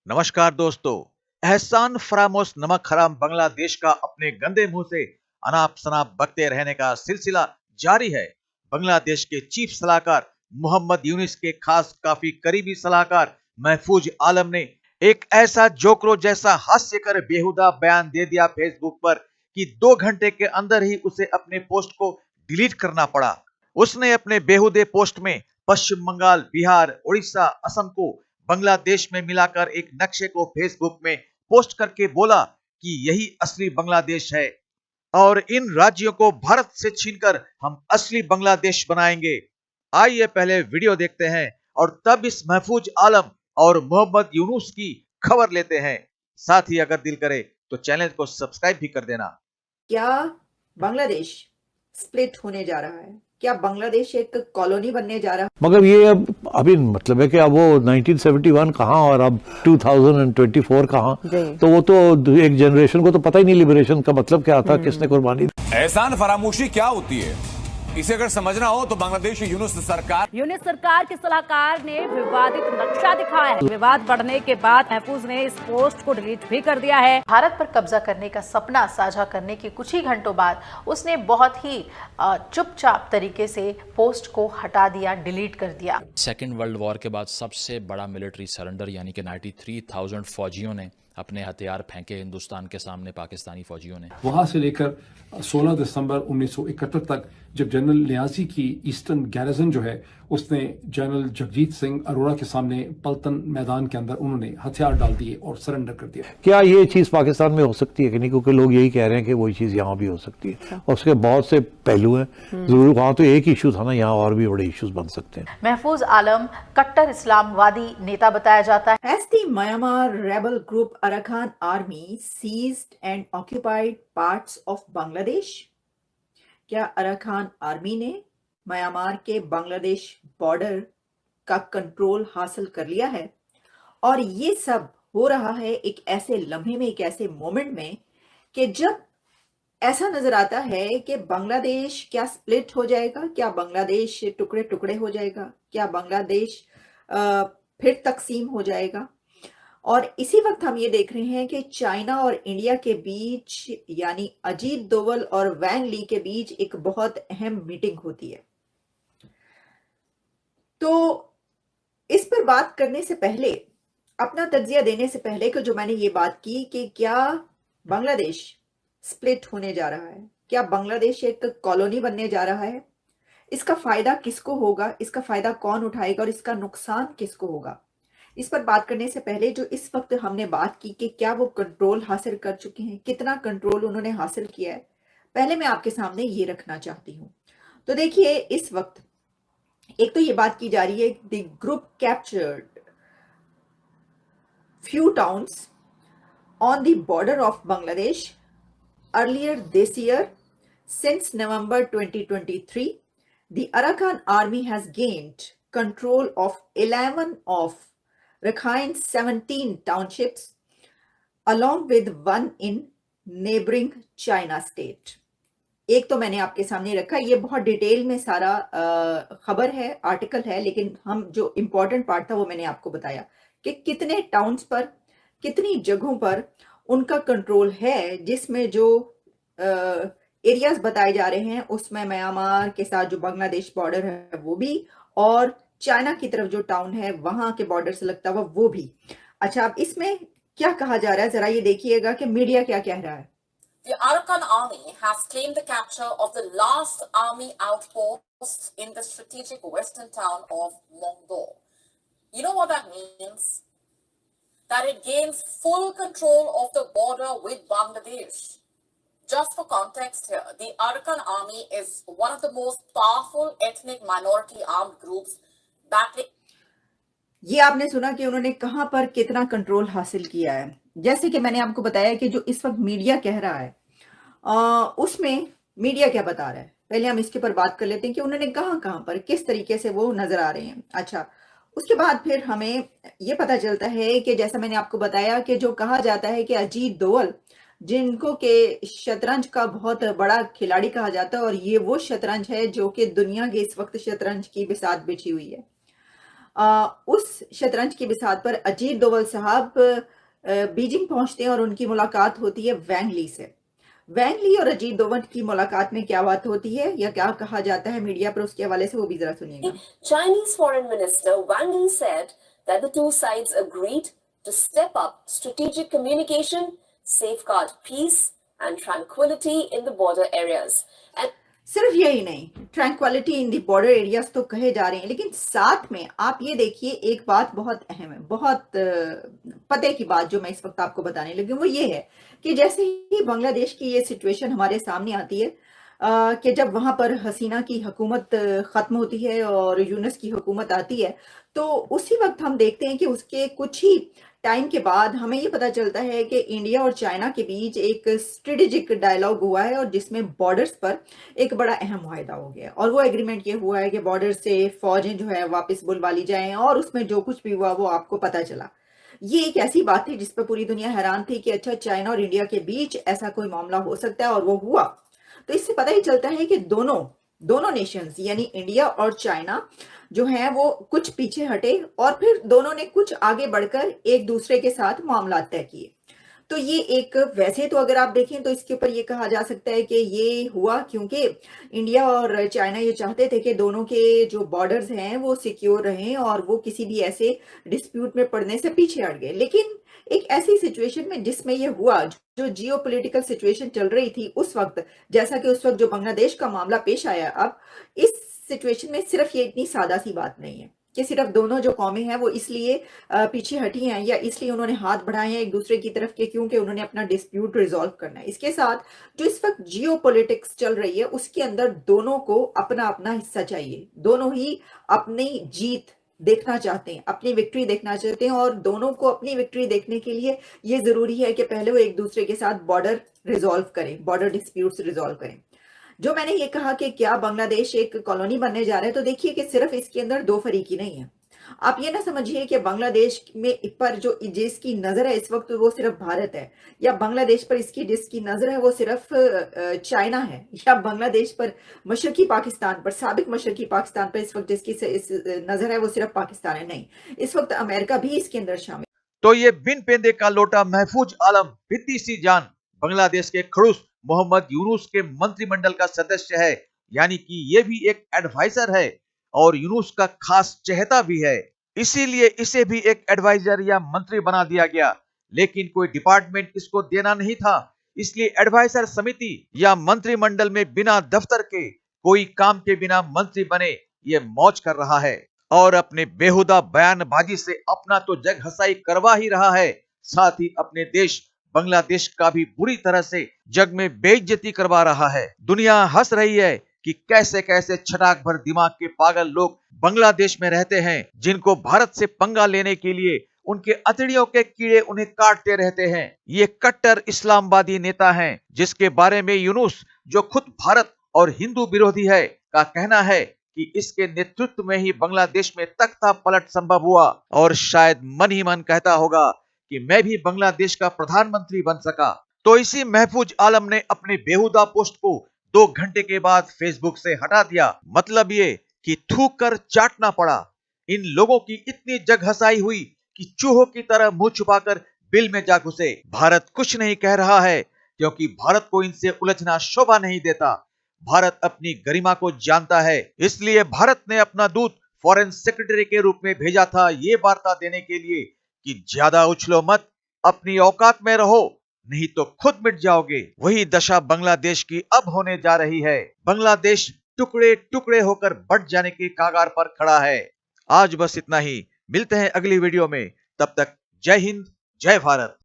नमस्कार दोस्तों। एहसान फरामोश नमक हराम बांग्लादेश का अपने गंदे मुंह से अनाप शनाप बकते रहने का सिलसिला जारी है। बांग्लादेश के चीफ सलाहकार मोहम्मद यूनिस के खास काफी करीबी सलाहकार महफूज आलम ने एक ऐसा जोकरो जैसा हास्यकर बेहुदा बयान दे दिया फेसबुक पर कि 2 घंटे के अंदर ही उसे अपने पोस्ट को डिलीट करना पड़ा। उसने अपने बेहुदे पोस्ट में पश्चिम बंगाल, बिहार, उड़ीसा, असम को बांग्लादेश में मिलाकर एक नक्शे को फेसबुक में पोस्ट करके बोला कि यही असली बांग्लादेश है और इन राज्यों को भारत से छीनकर हम असली बांग्लादेश बनाएंगे। आइए पहले वीडियो देखते हैं और तब इस महफूज आलम और मोहम्मद यूनुस की खबर लेते हैं। साथ ही अगर दिल करे तो चैनल को सब्सक्राइब भी कर देना। क्या बांग्लादेश स्प्लिट होने जा रहा है? क्या बांग्लादेश एक कॉलोनी बनने जा रहा है? मगर ये अब अभी मतलब है कि अब वो 1971 कहाँ और अब 2024 कहाँ, तो वो तो एक जनरेशन को तो पता ही नहीं लिबरेशन का मतलब क्या था, किसने कुर्बानी दी। एहसान फरामोशी क्या होती है, इसे अगर समझना हो तो बांग्लादेश यूनुस सरकार के सलाहकार ने विवादित नक्शा दिखाया है। विवाद बढ़ने के बाद महफूज ने इस पोस्ट को डिलीट भी कर दिया है। भारत पर कब्जा करने का सपना साझा करने के कुछ ही घंटों बाद उसने बहुत ही चुपचाप तरीके से पोस्ट को हटा दिया, डिलीट कर दिया। सेकेंड वर्ल्ड वॉर के बाद सबसे बड़ा मिलिट्री सरेंडर यानी कि 93,000 फौजियों ने अपने हथियार फेंके हिंदुस्तान के सामने पाकिस्तानी फौजियों ने। वहां से लेकर 16 दिसंबर 1971 तक जब जनरल नियाजी की ईस्टर्न गैरिजन जो है उसने जनरल जगजीत सिंह अरोड़ा के सामने पलतन मैदान के अंदर उन्होंने हथियार डाल दिए और सरेंडर कर दिया। क्या ये चीज पाकिस्तान में हो सकती है कि नहीं, क्योंकि लोग यही कह रहे हैं कि वही चीज यहाँ भी हो सकती है और उसके बहुत से पहलू हैं। जरूर वहां तो एक इशू था ना, यहाँ और भी बड़े इश्यूज बन सकते हैं। महफूज आलम कट्टर इस्लामवादी नेता बताया जाता है। Has the Myanmar rebel group Arakan Army seized and occupied parts of Bangladesh? क्या अराकान आर्मी ने म्यांमार के बांग्लादेश बॉर्डर का कंट्रोल हासिल कर लिया है? और ये सब हो रहा है एक ऐसे लम्हे में, एक ऐसे मोमेंट में कि जब ऐसा नजर आता है कि बांग्लादेश क्या स्प्लिट हो जाएगा, क्या बांग्लादेश टुकड़े टुकड़े हो जाएगा, क्या बांग्लादेश फिर तकसीम हो जाएगा। और इसी वक्त हम ये देख रहे हैं कि चाइना और इंडिया के बीच यानी अजीत डोवल और वैंग ली के बीच एक बहुत अहम मीटिंग होती है। तो इस पर बात करने से पहले, अपना तज्जिया देने से पहले कि जो मैंने ये बात की कि क्या बांग्लादेश स्प्लिट होने जा रहा है, क्या बांग्लादेश एक कॉलोनी बनने जा रहा है, इसका फायदा किसको होगा, इसका फायदा कौन उठाएगा और इसका नुकसान किसको होगा, इस पर बात करने से पहले जो इस वक्त हमने बात की कि क्या वो कंट्रोल हासिल कर चुके हैं, कितना कंट्रोल उन्होंने हासिल किया है, पहले मैं आपके सामने ये रखना चाहती हूं। तो देखिए, इस वक्त एक तो ये बात की जा रही है the group captured few towns on the border of Bangladesh earlier this year. Since November 2023 the Arakan army has gained control of 11 of Rakhine's 17 townships along with one in neighboring China state। एक तो मैंने आपके सामने रखा, ये बहुत detail में सारा खबर है, आर्टिकल है, लेकिन हम जो इम्पोर्टेंट पार्ट था वो मैंने आपको बताया कि कितने टाउन्स पर, कितनी जगहों पर उनका कंट्रोल है, जिसमें जो एरियाज बताए जा रहे हैं उसमें म्यांमार के साथ जो बांग्लादेश बॉर्डर है वो भी, और चाइना की तरफ जो टाउन है वहां के बॉर्डर से लगता हुआ वो भी। अच्छा, अब इसमें क्या कहा जा रहा है जरा ये देखिएगा कि मीडिया क्या कह रहा है। The Arakan army has claimed the capture of the last army outpost in the strategic western town of Mongdor. You know what that means? That it gains full control of the border with Bangladesh. Just for context here, the Arakan army is one of the most powerful ethnic minority armed groups battling. ये आपने सुना कि उन्होंने कहां पर कितना control हासिल किया है। जैसे कि मैंने आपको बताया कि जो इस वक्त मीडिया कह रहा है उसमें मीडिया क्या बता रहा है, पहले हम इसके पर बात कर लेते हैं कि उन्होंने कहां पर किस तरीके से वो नजर आ रहे हैं। अच्छा, उसके बाद फिर हमें ये पता चलता है कि जैसा मैंने आपको बताया कि जो कहा जाता है कि अजीत डोवल, जिनको के शतरंज का बहुत बड़ा खिलाड़ी कहा जाता है, और ये वो शतरंज है जो कि दुनिया के इस वक्त शतरंज की बिसात बिछी हुई है। उस शतरंज की बिसात पर अजीत डोवल साहब बीजिंग पहुंचते हैं और उनकी मुलाकात होती है वैंग ली से। वैंग ली और अजीत डोवल की मुलाकात में क्या बात होती है या क्या कहा जाता है मीडिया पर, उसके हवाले से वो भी जरा सुनिएगा। Chinese Foreign Minister Wang Yi said that the two sides agreed to step up strategic communication, safeguard peace and tranquility in the border areas. And सिर्फ यही नहीं, ट्रैंक्विलिटी इन दी बॉर्डर एरियाज तो कहे जा रहे हैं, लेकिन साथ में आप ये देखिए एक बात बहुत अहम है, बहुत पते की बात जो मैं इस वक्त आपको बताने लगी हूँ, वो ये है कि जैसे ही बांग्लादेश की ये सिचुएशन हमारे सामने आती है कि जब वहां पर हसीना की हुकूमत खत्म होती है और यूनुस की हुकूमत आती है, तो उसी वक्त हम देखते हैं कि उसके कुछ ही टाइम के बाद हमें ये पता चलता है कि इंडिया और चाइना के बीच एक स्ट्रेटेजिक डायलॉग हुआ है और जिसमें बॉर्डर्स पर एक बड़ा अहम मुआहदा हो गया और वो एग्रीमेंट ये हुआ है कि बॉर्डर से फौजें जो है वापस बुलवा ली जाएं और उसमें जो कुछ भी हुआ वो आपको पता चला। ये एक ऐसी बात थी जिस पर पूरी दुनिया हैरान थी कि अच्छा चाइना और इंडिया के बीच ऐसा कोई मामला हो सकता है, और वो हुआ। तो इससे पता ही चलता है कि दोनों नेशंस यानी इंडिया और चाइना जो है वो कुछ पीछे हटे और फिर दोनों ने कुछ आगे बढ़कर एक दूसरे के साथ मामला तय किए। तो ये एक, वैसे तो अगर आप देखें तो इसके ऊपर ये कहा जा सकता है कि ये हुआ क्योंकि इंडिया और चाइना ये चाहते थे कि दोनों के जो बॉर्डर्स हैं वो सिक्योर रहें और वो किसी भी ऐसे डिस्प्यूट में पड़ने से पीछे हट गए। लेकिन एक ऐसी सिचुएशन में जिसमें ये हुआ, जो जियोपॉलिटिकल सिचुएशन चल रही थी उस वक्त, जैसा कि उस वक्त जो बांग्लादेश का मामला पेश आया, अब इस सिचुएशन में सिर्फ ये इतनी सादा सी बात नहीं है कि सिर्फ दोनों जो कौमें हैं वो इसलिए पीछे हटी हैं या इसलिए उन्होंने हाथ बढ़ाए हैं एक दूसरे की तरफ के क्योंकि उन्होंने अपना डिस्प्यूट रिजॉल्व करना है। इसके साथ जो इस वक्त जियोपॉलिटिक्स चल रही है उसके अंदर दोनों को अपना अपना हिस्सा चाहिए, दोनों ही अपनी जीत देखना चाहते हैं, अपनी विक्ट्री देखना चाहते हैं और दोनों को अपनी विक्ट्री देखने के लिए ये जरूरी है कि पहले वो एक दूसरे के साथ बॉर्डर रिजॉल्व करें, बॉर्डर डिस्प्यूट्स रिजॉल्व करें। जो मैंने ये कहा कि क्या बांग्लादेश एक कॉलोनी बनने जा रहा है, तो देखिए कि सिर्फ इसके अंदर दो फरीकी नहीं है। आप ये ना समझिए कि बांग्लादेश में पर जो जिसकी नजर है इस वक्त वो सिर्फ भारत है, या बांग्लादेश पर इसकी जिसकी नजर है वो सिर्फ चाइना है, या बांग्लादेश पर मशरकी पाकिस्तान पर, साबिक मशरकी पाकिस्तान पर इस वक्त जिसकी नजर है वो सिर्फ पाकिस्तान है। नहीं, इस वक्त अमेरिका भी इसके अंदर शामिल। तो ये बिन पेंदे का लोटा महफूज आलम बिद्दी सी जान बांग्लादेश के खड़ूस मोहम्मद यूनुस के मंत्रिमंडल का सदस्य है, यानी कि ये भी एक एडवाइजर है और यूनुस का खास चहेता भी है, इसीलिए इसे भी एक एडवाइजर या मंत्री बना दिया गया। लेकिन कोई डिपार्टमेंट इसको देना नहीं था, इसलिए एडवाइजर समिति या मंत्रिमंडल में बिना दफ्तर के, कोई काम के बिना मंत्री बने ये मौज कर रहा है और अपने बेहुदा बयानबाजी से अपना तो जग हसाई करवा ही रहा है, साथ ही अपने देश बांग्लादेश का भी बुरी तरह से जग में बेइज्जती करवा रहा है। दुनिया हंस रही है कि कैसे कैसे छटाक भर दिमाग के पागल लोग बांग्लादेश में रहते हैं, जिनको भारत से पंगा लेने के लिए उनके अतड़ियों के कीड़े उन्हें काटते रहते हैं। ये कट्टर इस्लामवादी नेता हैं, जिसके बारे में यूनुस, जो खुद भारत और हिंदू विरोधी है, का कहना है कि इसके नेतृत्व में ही बांग्लादेश में तख्ता पलट संभव हुआ और शायद मन ही मन कहता होगा कि मैं भी बांग्लादेश का प्रधानमंत्री बन सका। तो इसी महफूज आलम ने अपने बेहुदा पोस्ट को 2 घंटे के बाद फेसबुक से हटा दिया। मतलब ये कि थूक कर चाटना पड़ा। इन लोगों की इतनी जग हसाई हुई कि चूहों की तरह मुंह छुपाकर बिल में जा घुसे। भारत कुछ नहीं कह रहा है क्योंकि भारत को इनसे उलझना शोभा नहीं देता। भारत अपनी गरिमा को जानता है, इसलिए भारत ने अपना दूत फॉरेन सेक्रेटरी के रूप में भेजा था ये वार्ता देने के लिए कि ज्यादा उछलो मत, अपनी औकात में रहो, नहीं तो खुद मिट जाओगे। वही दशा बांग्लादेश की अब होने जा रही है। बांग्लादेश टुकड़े टुकड़े होकर बट जाने के कागार पर खड़ा है। आज बस इतना ही, मिलते हैं अगली वीडियो में, तब तक जय हिंद, जय भारत।